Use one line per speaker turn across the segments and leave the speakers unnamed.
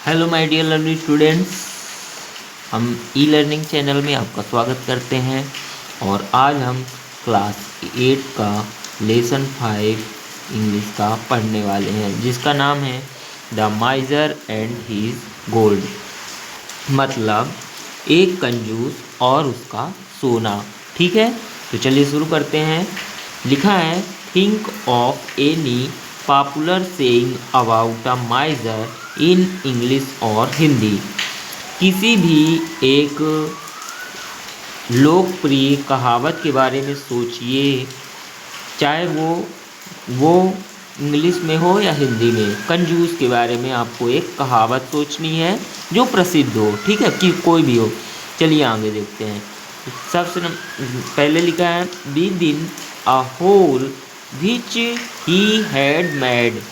Hello my dear learning students, हम e learning channel में आपका स्वागत करते हैं। और आज हम क्लास 8 का लेसन 5 इंग्लिश का पढ़ने वाले हैं, जिसका नाम है the miser and his gold. मतलब एक कंजूस और उसका सोना। ठीक है, तो चलिए शुरू करते हैं। लिखा है, think of any popular saying about a माइजर in English और हिंदी। किसी भी एक लोकप्रिय कहावत के बारे में सोचिए, चाहे वो इंग्लिश में हो या हिंदी में। कंजूस के बारे में आपको एक कहावत सोचनी है जो प्रसिद्ध हो, ठीक है, कि कोई भी हो। चलिए आगे देखते हैं। सबसे पहले लिखा है, within a hole which he had made.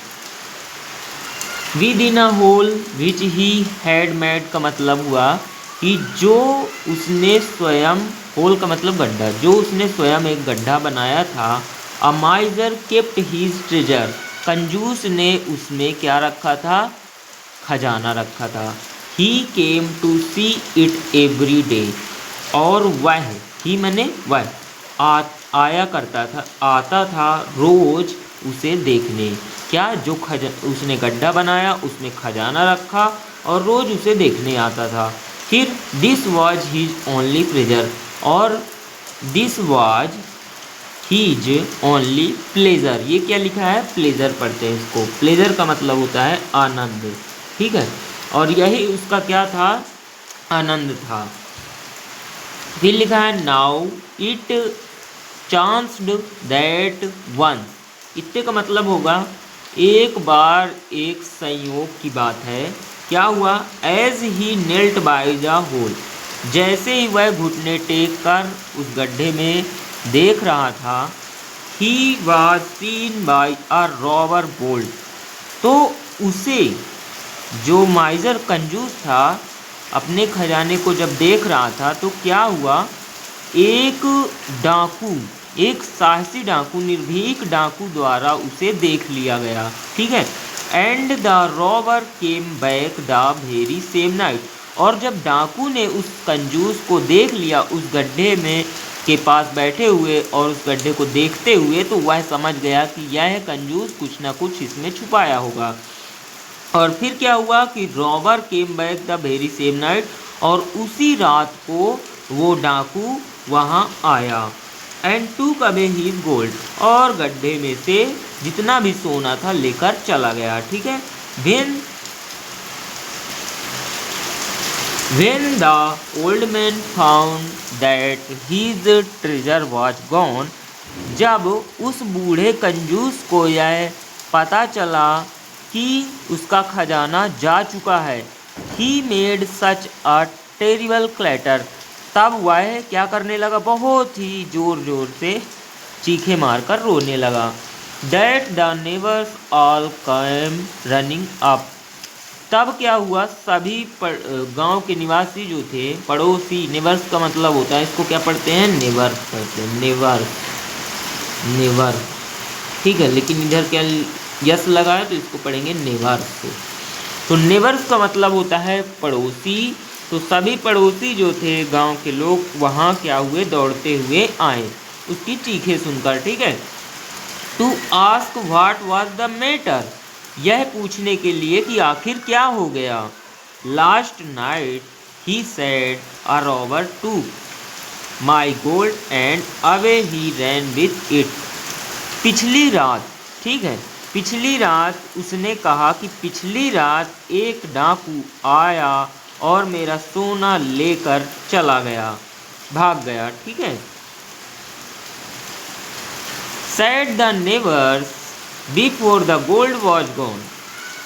Within a hole which he had made का मतलब हुआ कि जो उसने स्वयं, होल का मतलब गड्ढा, जो उसने स्वयं एक गड्ढा बनाया था। A miser kept his treasure, कंजूस ने उसमें क्या रखा था? खजाना रखा था। He came to see it every day, और वह, ही मैंने वह, आया करता था, आता था रोज उसे देखने। क्या? जो उसने गड्ढा बनाया उसमें खजाना रखा और रोज उसे देखने आता था। फिर this was his only pleasure, और this was his only pleasure. ये क्या लिखा है? प्लेजर पढ़ते हैं इसको। प्लेजर का मतलब होता है आनंद, ठीक है, और यही उसका क्या था? आनंद था। फिर लिखा है, now it chanced that one. इतने का मतलब होगा एक बार, एक संयोग की बात है। क्या हुआ? As he knelt by the hole, जैसे ही वह घुटने टेक कर उस गड्ढे में देख रहा था, he was seen by a robber bolt, तो उसे, जो माइजर कंजूस था, अपने खजाने को जब देख रहा था तो क्या हुआ? एक डाकू, एक साहसी डाकू, निर्भीक डाकू द्वारा उसे देख लिया गया, ठीक है। And the robber came back the very same night, और जब डाकू ने उस कंजूस को देख लिया उस गड्ढे में के पास बैठे हुए और उस गड्ढे को देखते हुए, तो वह समझ गया कि यह कंजूस कुछ ना कुछ इसमें छुपाया होगा। और फिर क्या हुआ कि robber came back the very same night, और उसी रात को वो डाकू वहाँ आया। एंड टूक अवे हीज गोल्ड, और गड्ढे में से जितना भी सोना था लेकर चला गया, ठीक है। When the old man found that his treasure was gone, जब उस बूढ़े कंजूस को यह पता चला कि उसका खजाना जा चुका है, he made such a terrible clatter, तब वह क्या करने लगा? बहुत ही जोर जोर से चीखे मारकर रोने लगा। That the neighbors all came running up, तब क्या हुआ? सभी गांव के निवासी जो थे, पड़ोसी, नेबर्स का मतलब होता है, इसको क्या पढ़ते हैं? नेबर पढ़ते हैं, नेबर, नेबर, ठीक है। लेकिन इधर क्या यस लगा है तो इसको पढ़ेंगे नेबर्स। तो नेबर्स का मतलब होता है पड़ोसी। तो सभी पड़ोसी जो थे, गांव के लोग, वहाँ क्या हुए? दौड़ते हुए आए उसकी चीखें सुनकर, ठीक है। To ask what was the matter, यह पूछने के लिए कि आखिर क्या हो गया। Last night he said a robber to my gold and away he ran with it, पिछली रात, ठीक है, पिछली रात उसने कहा कि पिछली रात एक डाकू आया और मेरा सोना लेकर चला गया, भाग गया, ठीक है। Said the neighbors before the gold was gone,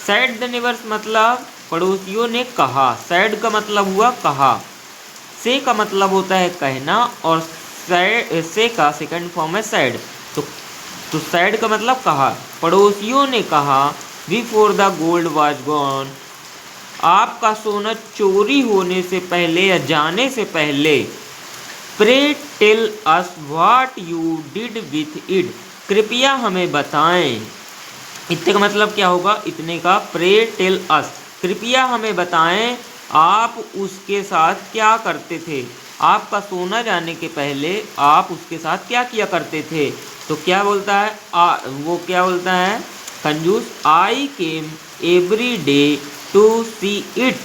said the neighbors मतलब पड़ोसियों ने कहा। said का मतलब हुआ कहा, से का मतलब होता है कहना, और से का सेकंड फॉर्म है said। तो said का मतलब कहा, पड़ोसियों ने कहा, before the gold was gone, आपका सोना चोरी होने से पहले या जाने से पहले। Pray tell us what you did with it, कृपया हमें बताएं। इतने का मतलब क्या होगा? इतने का प्रे टेल अस, कृपया हमें बताएं आप उसके साथ क्या करते थे। आपका सोना जाने के पहले आप उसके साथ क्या किया करते थे। तो क्या बोलता है वो क्या बोलता है कंजूस, I came every day to see it.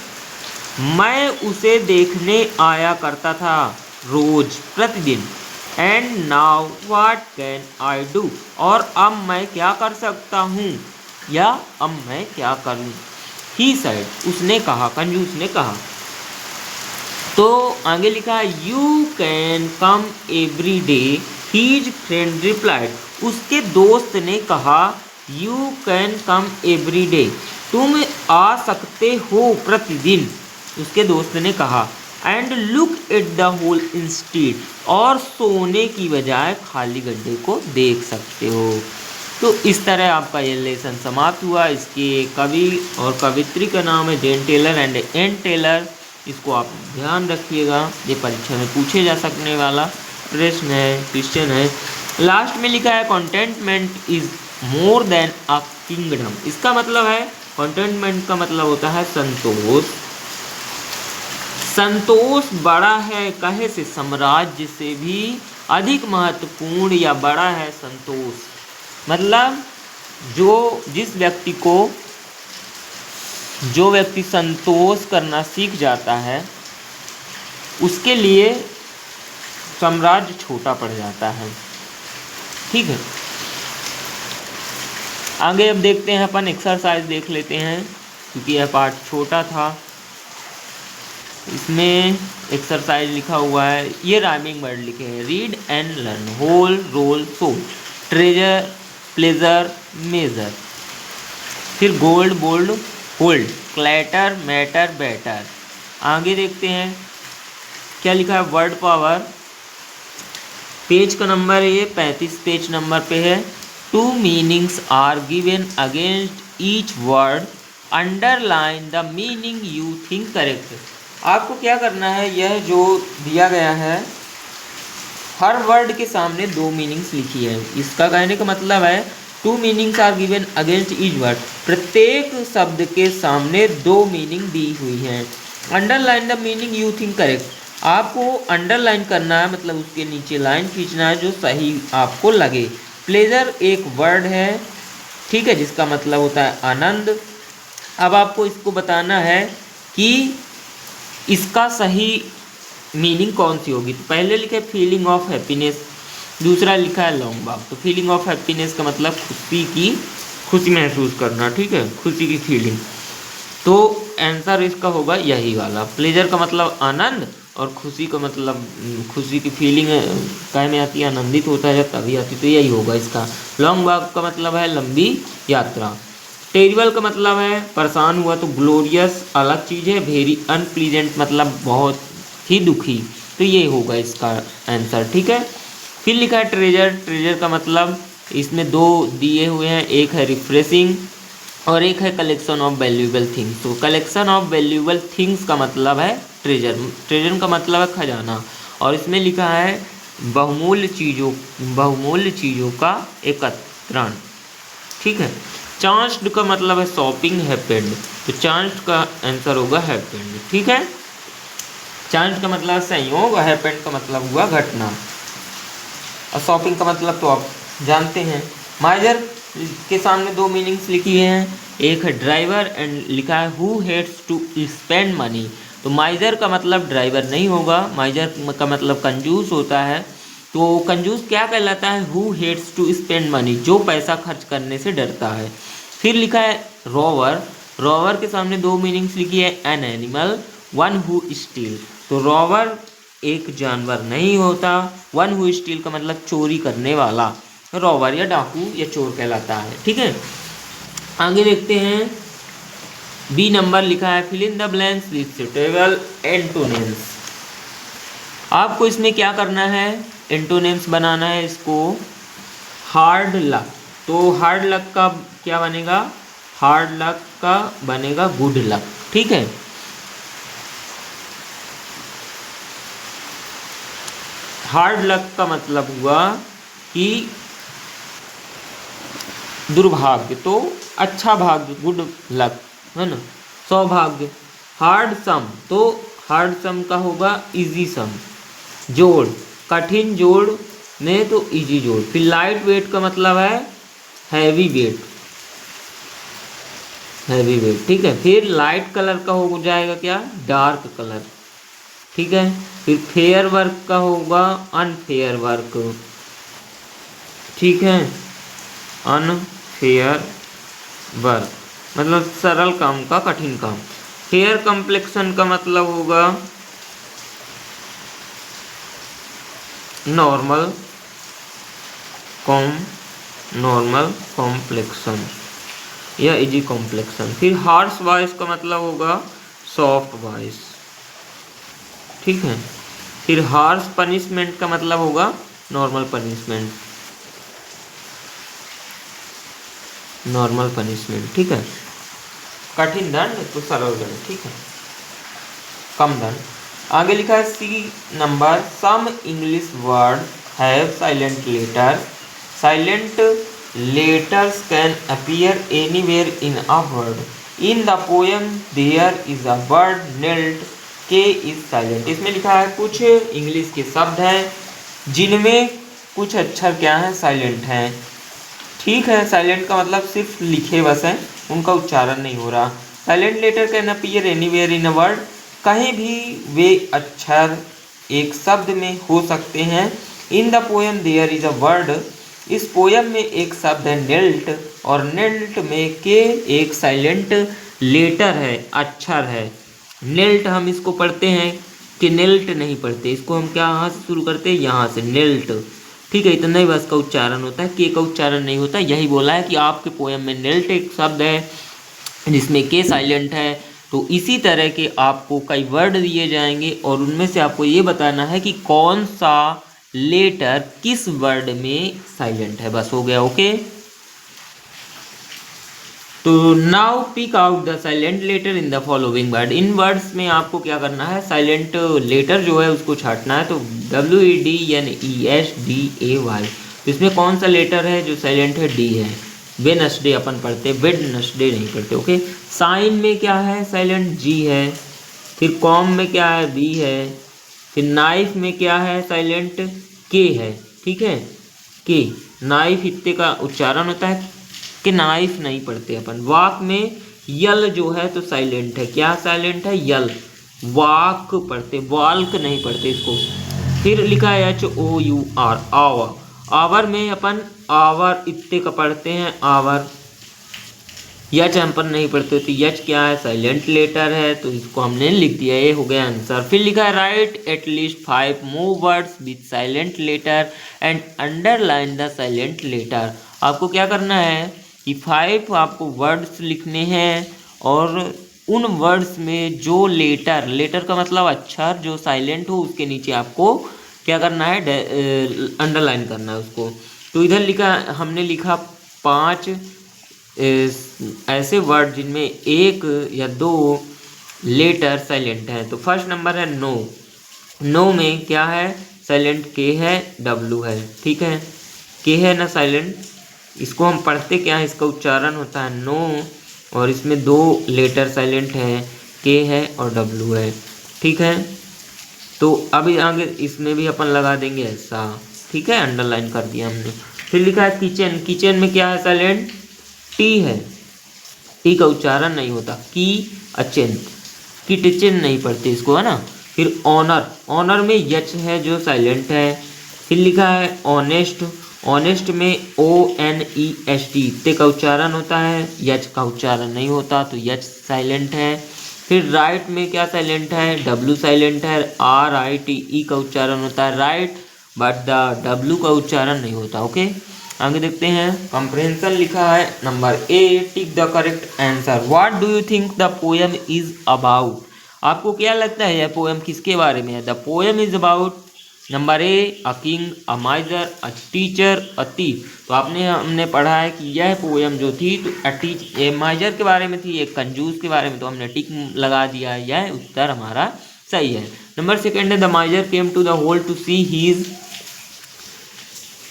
मैं उसे देखने आया करता था रोज प्रतिदिन। And now what can I do, और अब मैं क्या कर सकता हूँ, या अब मैं क्या करूँ। ही said, उसने कहा, कंजूस ने कहा। तो आगे लिखा है you can come every day, his friend replied. उसके दोस्त ने कहा you can come every day, तुम आ सकते हो प्रतिदिन, उसके दोस्त ने कहा। And look at the hole instead, और सोने की बजाय खाली गड्ढे को देख सकते हो। तो इस तरह आपका ये लेसन समाप्त हुआ। इसके कवि और कवित्री का नाम है जेन टेलर एंड एन टेलर। इसको आप ध्यान रखिएगा, ये परीक्षा में पूछे जा सकने वाला प्रश्न है, क्वेश्चन है। लास्ट में लिखा है contentment is more than a kingdom. इसका मतलब है कंटेंटमेंट का मतलब होता है संतोष। संतोष बड़ा है कहे से साम्राज्य से भी अधिक महत्वपूर्ण या बड़ा है संतोष। मतलब जो व्यक्ति संतोष करना सीख जाता है उसके लिए साम्राज्य छोटा पड़ जाता है। ठीक है, आगे अब देखते हैं अपन एक्सरसाइज देख लेते हैं, क्योंकि यह पार्ट छोटा था। इसमें एक्सरसाइज लिखा हुआ है, ये राइमिंग वर्ड लिखे हैं। Read and learn, hole roll soul, treasure pleasure measure, फिर gold bold hold, clatter matter better. आगे देखते हैं क्या लिखा है। वर्ड पावर, पेज का नंबर ये 35 पेज नंबर पे है। Two meanings are given against each word, underline the meaning you think correct. आपको क्या करना है, यह जो दिया गया है हर वर्ड के सामने दो मीनिंग्स लिखी है। इसका कहने का मतलब है two meanings are given against each word, प्रत्येक शब्द के सामने दो मीनिंग दी हुई हैं। Underline the meaning you think correct, आपको अंडरलाइन करना है, मतलब उसके नीचे लाइन खींचना है जो सही आपको लगे। प्लेजर एक वर्ड है, ठीक है, जिसका मतलब होता है आनंद। अब आपको इसको बताना है कि इसका सही मीनिंग कौन सी होगी। तो पहले लिखा है फीलिंग ऑफ हैप्पीनेस, दूसरा लिखा है लॉन्ग वॉक। तो फीलिंग ऑफ हैप्पीनेस का मतलब खुशी महसूस करना, ठीक है, खुशी की फीलिंग। तो आंसर इसका होगा यही वाला। प्लेजर का मतलब आनंद, और खुशी का मतलब खुशी की फीलिंग काय में आती है, आनंदित होता है जब तभी आती, तो यही होगा इसका। लॉन्ग वॉक का मतलब है लंबी यात्रा। टेरिबल का मतलब है परेशान हुआ, तो ग्लोरियस अलग चीज़ है। वेरी अनप्लीजेंट मतलब बहुत ही दुखी, तो ये होगा इसका आंसर, ठीक है। फिर लिखा है ट्रेजर, ट्रेजर का मतलब इसमें दो दिए हुए हैं, एक है रिफ्रेशिंग और एक है कलेक्शन ऑफ वैल्यूएबल थिंग्स। तो कलेक्शन ऑफ वैल्यूएबल थिंग्स का मतलब है ट्रेजर, ट्रेजर का मतलब है खजाना। और इसमें लिखा है बहुमूल्य चीज़ों का एकत्रण, ठीक है। चांस्ड का मतलब है शॉपिंग हैपेंड, तो चांस्ड का आंसर होगा हैपेंड, ठीक है। चांस का मतलब संयोग, हैपेंड का मतलब हुआ घटना, और शॉपिंग का मतलब तो आप जानते हैं। माइजर के सामने दो मीनिंग्स लिखी हैं, एक है ड्राइवर एंड लिखा है who hates to spend money. तो माइजर का मतलब ड्राइवर नहीं होगा, माइजर का मतलब कंजूस होता है। तो कंजूस क्या कहलाता है, who hates to spend money, जो पैसा खर्च करने से डरता है। फिर लिखा है रोवर, रोवर के सामने दो मीनिंग्स लिखी है, an animal, one who steel. तो रोवर एक जानवर नहीं होता, वन हु स्टील का मतलब चोरी करने वाला, रोवर या डाकू या चोर कहलाता है, ठीक है। आगे देखते हैं, बी नंबर लिखा है fill in the blanks with suitable antonyms. आपको इसमें क्या करना है, एंटोनिम्स बनाना है इसको। हार्ड लक, तो हार्ड लक का क्या बनेगा, हार्ड लक का बनेगा गुड लक, ठीक है। हार्ड लक का मतलब हुआ कि दुर्भाग्य, तो अच्छा भाग्य, गुड लक है ना। सौभाग्य। हार्ड सम, तो हार्ड सम का होगा इजी सम। जोड़, कठिन जोड़ में तो इजी जोड़। फिर लाइट वेट का मतलब है हैवी वेट, हैवी वेट, ठीक है। फिर लाइट कलर का हो जाएगा क्या, डार्क कलर, ठीक है। फिर फेयर वर्क का होगा अनफेयर वर्क, ठीक है, अनफेयर वर्क मतलब सरल काम का कठिन काम। फेयर कम्प्लेक्शन का मतलब होगा नॉर्मल कॉम्प्लेक्शन या इजी कॉम्प्लेक्शन। फिर हार्श वॉइस का मतलब होगा सॉफ्ट वॉइस, ठीक है। फिर हार्श पनिशमेंट का मतलब होगा नॉर्मल पनिशमेंट, ठीक है। कठिन दंड तो सरल दंड, ठीक है। कम दंड। आगे लिखा है C number, some English word have silent letter. Silent letters can appear anywhere in a word. In the poem there is a word knelt, K is silent. इसमें लिखा है कुछ इंग्लिश के शब्द हैं जिनमें कुछ अक्षर क्या है, साइलेंट हैं, ठीक है। साइलेंट का मतलब सिर्फ लिखे बस हैं, उनका उच्चारण नहीं हो रहा। Silent letter can appear anywhere in a word, कहीं भी वे अक्षर एक शब्द में हो सकते हैं। In the poem there is a word, इस पोएम में एक शब्द है नेल्ट, और नेल्ट में के एक साइलेंट लेटर है, अक्षर है। नेल्ट हम इसको पढ़ते हैं कि नेल्ट नहीं पढ़ते, इसको हम क्या यहाँ से शुरू करते हैं, यहाँ से नेल्ट, ठीक है। इतना ही बस का उच्चारण होता है, के का उच्चारण नहीं होता। यही बोला है कि आपके पोएम में नेल्ट एक शब्द है जिसमें के साइलेंट है। तो इसी तरह के आपको कई वर्ड दिए जाएंगे और उनमें से आपको ये बताना है कि कौन सा लेटर किस वर्ड में साइलेंट है, बस हो गया, ओके। तो now pick out the silent letter in the following word. इन वर्ड्स में आपको क्या करना है, साइलेंट लेटर जो है उसको छांटना है। तो WEDNESDAY, तो इसमें कौन सा लेटर है जो साइलेंट है, डी है। वेडनेसडे अपन पढ़ते हैं, वेडनेसडे नहीं पढ़ते, ओके। साइन में क्या है साइलेंट, जी है। फिर कॉम में क्या है, बी है। फिर नाइफ में क्या है साइलेंट, के है, ठीक है, के। नाइफ इत्ते का उच्चारण होता है कि नाइफ नहीं पढ़ते अपन। वाक में यल जो है तो साइलेंट है, क्या साइलेंट है, यल। वाक पढ़ते, वाल्क नहीं पढ़ते इसको। फिर लिखा है HOUR, आवर। आवर में अपन आवर इत्ते का पढ़ते हैं, आवर। यच हम पर नहीं पढ़ते, तो यच क्या है, साइलेंट लेटर है, तो इसको हमने लिख दिया, ये हो गया आंसर। फिर लिखा है write at least 5 more words with silent letter and underline the silent letter. आपको क्या करना है कि 5 आपको वर्ड्स लिखने हैं और उन वर्ड्स में जो लेटर, लेटर का मतलब अक्षर जो साइलेंट हो उसके नीचे आपको क्या करना है, अंडरलाइन करना है उसको। तो इधर लिखा, हमने लिखा 5 ऐसे वर्ड जिनमें एक या दो लेटर साइलेंट हैं। तो फर्स्ट नंबर है नो। नो में क्या है, साइलेंट के है, डब्लू है, ठीक है, के है ना साइलेंट। इसको हम पढ़ते क्या है, इसका उच्चारण होता है नो, और इसमें 2 लेटर साइलेंट हैं, के है और डब्लू है, ठीक है। तो अभी आगे इसमें भी अपन लगा देंगे ऐसा, ठीक है, अंडरलाइन कर दिया हमने। फिर लिखा है किचन। किचन में क्या है साइलेंट, टी है, टी का उच्चारण नहीं होता, की अचेंत, की टिचन नहीं पढ़ते इसको, है ना। फिर ऑनर, ऑनर में यच है जो साइलेंट है। फिर लिखा है ऑनेस्ट। ऑनेस्ट में ONEST ते का उच्चारण होता है, यच का उच्चारण नहीं होता, तो यच साइलेंट है। फिर राइट में क्या साइलेंट है, डब्लू साइलेंट है। RITE का उच्चारण होता है राइट, बट द डब्लू का उच्चारण नहीं होता, ओके। आगे देखते हैं, कंप्रहेंशन लिखा है number A, tick the correct answer. What do you think the poem is about. आपको क्या लगता है यह पोएम किसके बारे में है। The poem is about number A, a king, a माइजर, a teacher, a thief. तो हमने पढ़ा है कि यह पोएम जो थी तो माइजर के बारे में थी, एक कंजूस के बारे में, तो हमने टिक लगा दिया, यह उत्तर हमारा सही है। नंबर सेकेंड है the miser came to the hole to see his.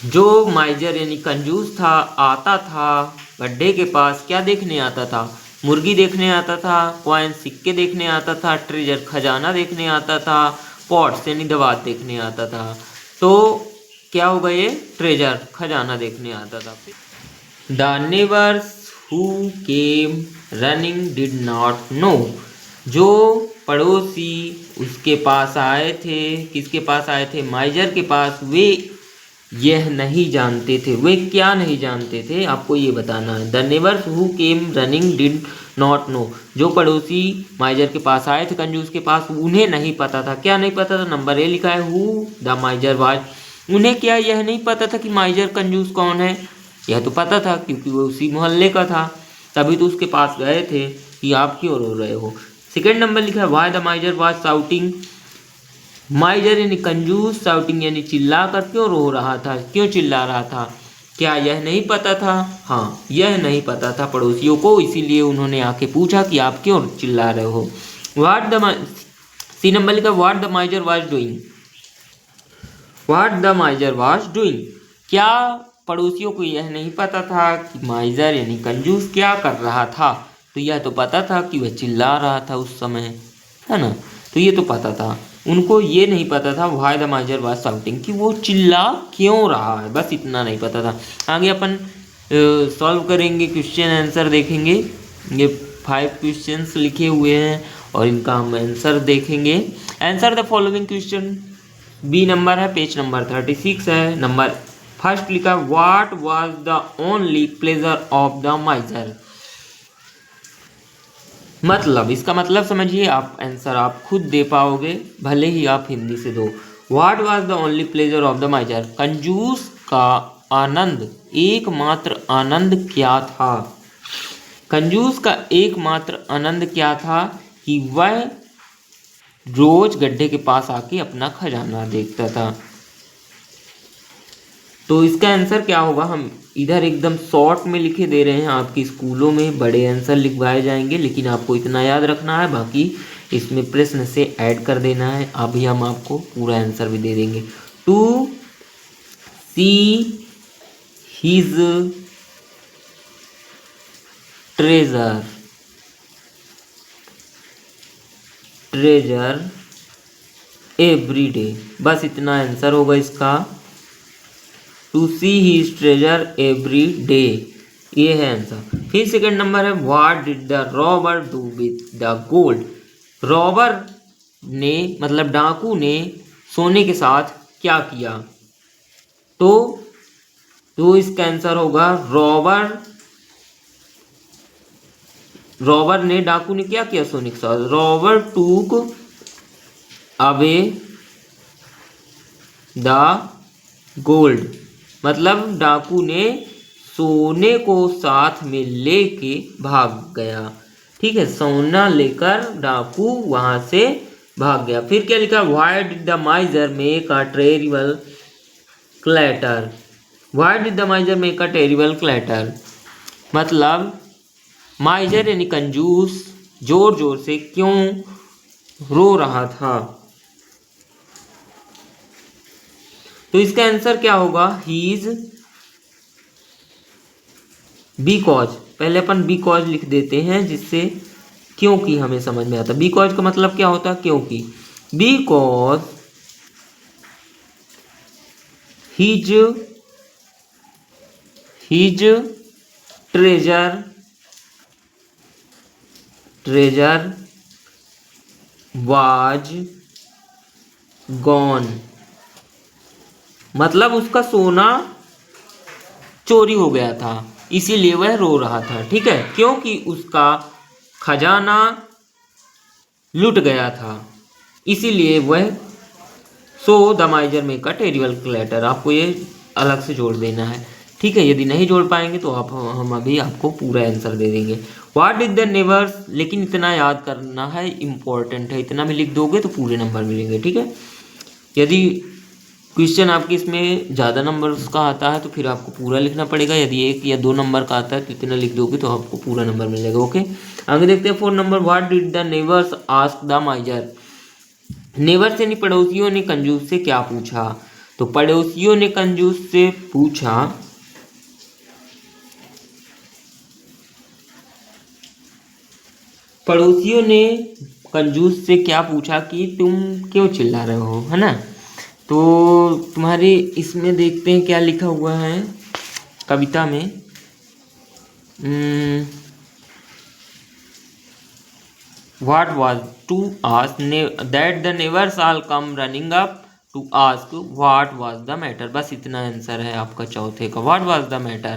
जो माइजर यानी कंजूस था, आता था गड्ढे के पास, क्या देखने आता था, मुर्गी देखने आता था, कॉइन सिक्के देखने आता था, ट्रेजर खजाना देखने आता था, पॉट्स यानी दवात देखने आता था। तो क्या होगा ये? ट्रेजर खजाना देखने आता था। The neighbours who came running did not know, जो पड़ोसी उसके पास आए थे, किसके पास आए थे? माइजर के पास, वे यह नहीं जानते थे। वे क्या नहीं जानते थे? आपको ये बताना है। The neighbours who came running did not know, जो पड़ोसी माइजर के पास आए थे, कंजूस के पास, उन्हें नहीं पता था। क्या नहीं पता था? नंबर ए लिखा है, हु द माइजर वाज। उन्हें क्या यह नहीं पता था कि माइजर कंजूस कौन है? यह तो पता था, क्योंकि वो उसी मोहल्ले का था, तभी तो उसके पास गए थे कि आप क्यों रो रहे हो। सेकेंड नंबर लिखा है, why the miser was shouting. माइजर यानी कंजूस, शाउटिंग यानी चिल्ला कर क्यों रो रहा था, क्यों चिल्ला रहा था? क्या यह नहीं पता था? हाँ, यह नहीं पता था पड़ोसियों को, इसीलिए उन्होंने आके पूछा कि आप क्यों चिल्ला रहे हो। व्हाट द सी नंबर लिखा, what the miser was doing. What the miser was doing, क्या पड़ोसियों को यह नहीं पता था कि माइजर यानी कंजूस क्या कर रहा था? तो यह तो पता था कि वह चिल्ला रहा था उस समय, है ना। तो ये तो पता था, उनको ये नहीं पता था why the miser was shouting, कि वो चिल्ला क्यों रहा है, बस इतना नहीं पता था। आगे अपन सॉल्व करेंगे, क्वेश्चन आंसर देखेंगे। ये 5 क्वेश्चंस लिखे हुए हैं और इनका हम आंसर देखेंगे। Answer the following question, B number है, पेज नंबर 36 है। नंबर फर्स्ट लिखा, what was the only pleasure of the miser. मतलब, इसका मतलब समझिए, आप आंसर आप खुद दे पाओगे, भले ही आप हिंदी से दो। What was the only pleasure of the माइजर, कंजूस का आनंद, एकमात्र आनंद क्या था? कंजूस का एकमात्र आनंद क्या था? कि वह रोज गड्ढे के पास आके अपना खजाना देखता था। तो इसका आंसर क्या होगा? हम इधर एकदम शॉर्ट में लिखे दे रहे हैं, आपकी स्कूलों में बड़े आंसर लिखवाए जाएंगे, लेकिन आपको इतना याद रखना है, बाकी इसमें प्रश्न से ऐड कर देना है। अभी हम आपको पूरा आंसर भी दे देंगे। To see his treasure, treasure every day, बस इतना आंसर होगा इसका। To see his treasure every day, ये है आंसर। फिर सेकंड नंबर है, what did the robber do with the gold. Robber ने, मतलब डाकू ने, सोने के साथ क्या किया? तो इसका आंसर होगा, रॉबर ने, डाकू ने क्या किया सोने के साथ? Robber took away the gold, मतलब डाकू ने सोने को साथ में लेके भाग गया। ठीक है, सोना लेकर डाकू वहां से भाग गया। फिर क्या लिखा, why did the miser make a terrible clatter. Why did the miser make a terrible clatter, मतलब माइजर यानी कंजूस जोर जोर से क्यों रो रहा था? तो इसका आंसर क्या होगा? हीज बिकॉज, पहले अपन बिकॉज लिख देते हैं, जिससे क्योंकि हमें समझ में आता। बिकॉज का मतलब क्या होता है? क्योंकि। Because his treasure was gone, मतलब उसका सोना चोरी हो गया था, इसीलिए वह रो रहा था। ठीक है, क्योंकि उसका खजाना लुट गया था, इसीलिए वह। So the miser make a terrible clatter, आपको ये अलग से जोड़ देना है। ठीक है, यदि नहीं जोड़ पाएंगे तो हम अभी आपको पूरा आंसर दे देंगे। व्हाट डिड द नेबर्स, लेकिन इतना याद करना है, इंपॉर्टेंट है, इतना भी लिख दोगे तो पूरे नंबर मिलेंगे। ठीक है, यदि क्वेश्चन आपके इसमें ज़्यादा नंबर का आता है तो फिर आपको पूरा लिखना पड़ेगा, यदि 1 या 2 नंबर का आता है तो इतना लिख दोगे तो आपको पूरा नंबर मिलेगा। ओके, आगे देखते हैं 4 number, what did the neighbours ask the माइजर। Neighbours यानी पड़ोसियों ने कंजूस से क्या पूछा? तो पड़ोसियों ने कंजूस से पूछा, पड़ोसियों ने कंजूस से क्या पूछा कि तुम क्यों चिल्ला रहे हो, है ना। तो तुम्हारे इसमें देखते हैं क्या लिखा हुआ है कविता में। What was to ask that the neighbors all come running up to ask what was the matter। बस इतना आंसर है आपका चौथे का, what was the matter।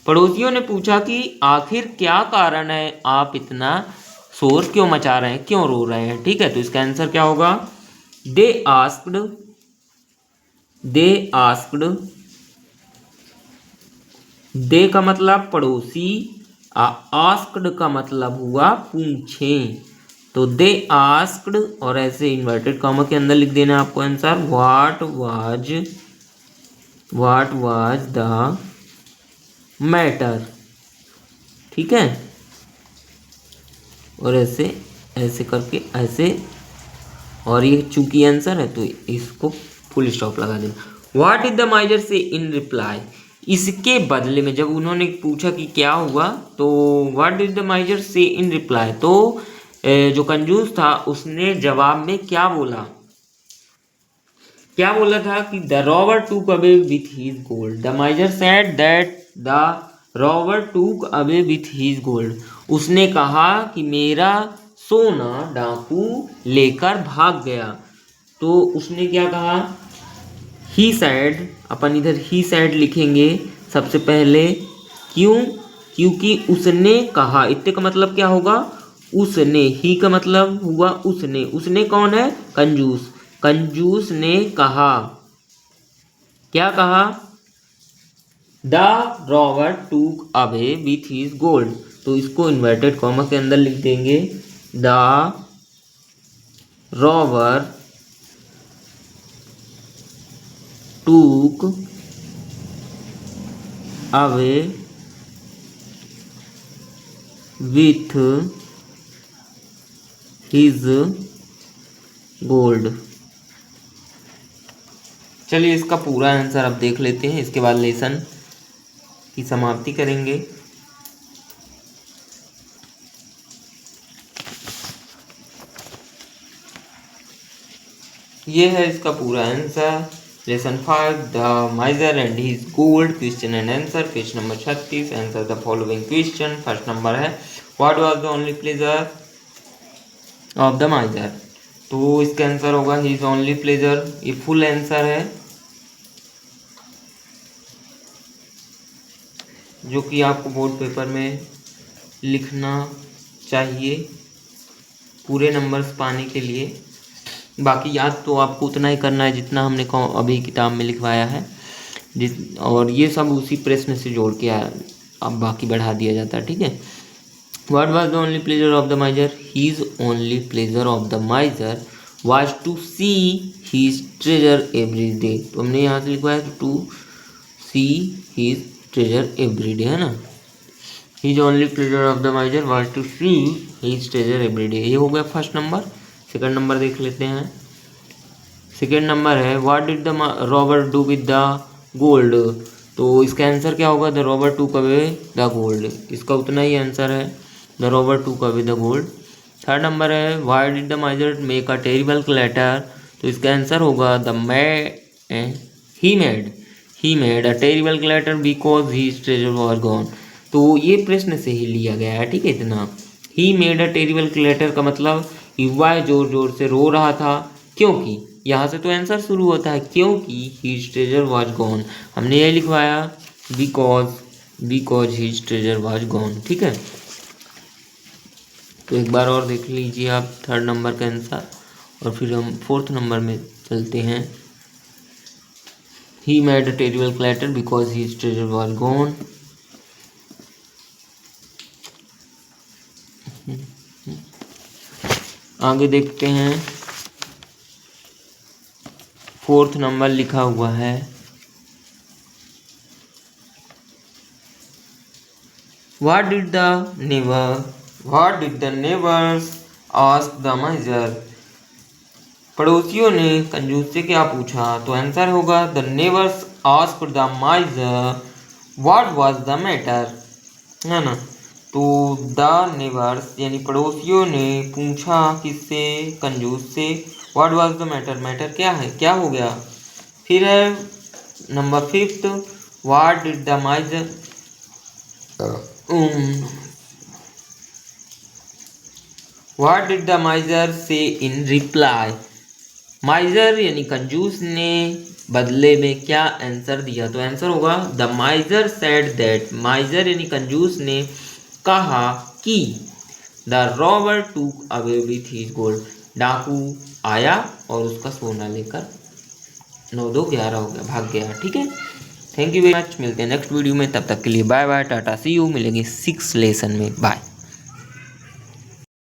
पड़ोसियों ने पूछा कि आखिर क्या कारण है, आप इतना शोर क्यों मचा रहे हैं, क्यों रो रहे हैं। ठीक है, तो इसका आंसर क्या होगा, दे आस्क्ड, दे आस्क्ड, दे का मतलब पड़ोसी, आस्क्ड का मतलब हुआ पूछें। तो दे आस्क्ड और ऐसे इन्वर्टेड कॉमा के अंदर लिख देना आपको answer, what was the matter. ठीक है, और ऐसे ऐसे करके ऐसे, और ये चूंकि आंसर है तो इसको फुल स्टॉप लगा देना। व्हाट इज द माइजर से इन रिप्लाई, इसके बदले में जब उन्होंने पूछा कि क्या हुआ, तो व्हाट इज द माइजर से इन रिप्लाई, तो जो कंजूस था उसने जवाब में क्या बोला, क्या बोला था कि the robber took away with his gold. The माइजर said that the robber took away with his gold. उसने कहा कि मेरा सोना डाकू लेकर भाग गया। तो उसने क्या कहा, ही सैड, अपन इधर ही सैड लिखेंगे सबसे पहले। क्यों, क्योंकि उसने कहा, इतने का मतलब क्या होगा, उसने, ही का मतलब हुआ उसने, उसने कौन है, कंजूस, कंजूस ने कहा, क्या कहा, the robber took away with his gold. तो इसको इन्वर्टेड कॉमा के अंदर लिख देंगे, the robber took away with his gold. चलिए इसका पूरा आंसर अब देख लेते हैं, इसके बाद लेसन की समाप्ति करेंगे। ये है इसका पूरा answer, lesson 5 the miser and his gold. Question and answer, page number 36। Answer the following question. First number है what was the only pleasure of the miser. तो इसका आंसर होगा हिज ओनली प्लेजर। ये फुल आंसर है जो कि आपको board paper में लिखना चाहिए पूरे नंबर्स पाने के लिए। बाकी याद तो आपको उतना ही करना है जितना हमने अभी किताब में लिखवाया है, और ये सब उसी प्रश्न से जोड़ के अब बाकी बढ़ा दिया जाता है। ठीक है, what was the only pleasure of the miser, his only pleasure of the miser was to see his treasure every day. तो हमने यहाँ से लिखवाया to see his treasure every day, है ना। His only pleasure of the miser was to see his treasure every day, ये हो गया फर्स्ट नंबर। सेकंड नंबर देख लेते हैं। सेकंड नंबर है what did the robber do with the gold. तो इसका आंसर क्या होगा, the robber took away the gold. इसका उतना ही आंसर है, the robber took away the gold. Third number है why did the miser make a terrible clatter. तो इसका आंसर होगा the he made a terrible clatter because his treasure was gone. तो ये प्रश्न से ही लिया गया है। ठीक है, इतना ही मेड अ टेरिबल क्लैटर का मतलब युवा जोर जोर से रो रहा था, क्योंकि यहाँ से तो आंसर शुरू होता है, क्योंकि हिज ट्रेजर वाज गॉन। हमने ये लिखवाया because his treasure was gone. ठीक है, तो एक बार और देख लीजिए आप थर्ड नंबर का आंसर, और फिर हम फोर्थ नंबर में चलते हैं। ही made a terrible clatter because his treasure was gone. आगे देखते हैं, फोर्थ नंबर लिखा हुआ है what did the neighbours ask the माइजर। पड़ोसियों ने कंजूस से क्या पूछा, तो आंसर होगा the neighbours asked the माइजर what was the matter, है ना। तो द नेबर्स यानी पड़ोसियों ने पूछा किससे, कंजूस से, what was the matter, matter क्या है, क्या हो गया। फिर है number 5, what did the माइजर what did the माइजर से इन रिप्लाई, माइजर यानी कंजूस ने बदले में क्या आंसर दिया। तो आंसर होगा द माइजर सेड दैट, माइजर यानी कंजूस ने कहा कि the robber took away with his gold, डाकू आया और उसका सोना लेकर 9 2 11 हो गया, भाग गया। ठीक है, थैंक यू वेरी मच, मिलते हैं नेक्स्ट वीडियो में, तब तक के लिए bye bye, tata, see you, मिलेंगे 6 लेसन में, बाय।